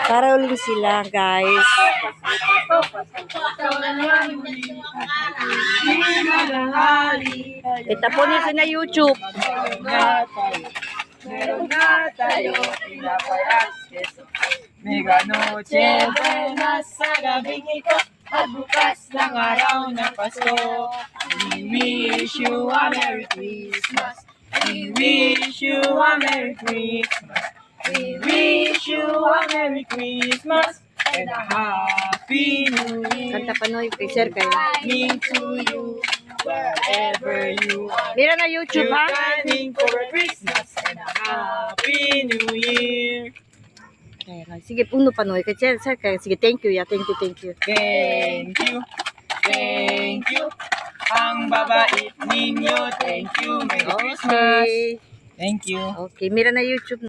Caroling sila, guys. Itapunin sa na YouTube. Meron na tayo, tinapay at keso. Mega noche buenas sa gabing ito, at bukas ng araw ng Pasko. We wish you a Merry Christmas. We wish you a Merry Christmas. We wish you a Merry Christmas and a Happy New Year. Kanta pa no, kay Sir kayo. Coming to you wherever you are. Mira na YouTube, ha? Planning for a Christmas and a Happy New Year. Sige, puno pa no. Kay Sir kayo. Sige, thank you, ya. Thank you, thank you. Thank you. Thank you. Ang babait ninyo. Thank you. Merry Christmas. Okay. Thank you. Okay, mira na YouTube.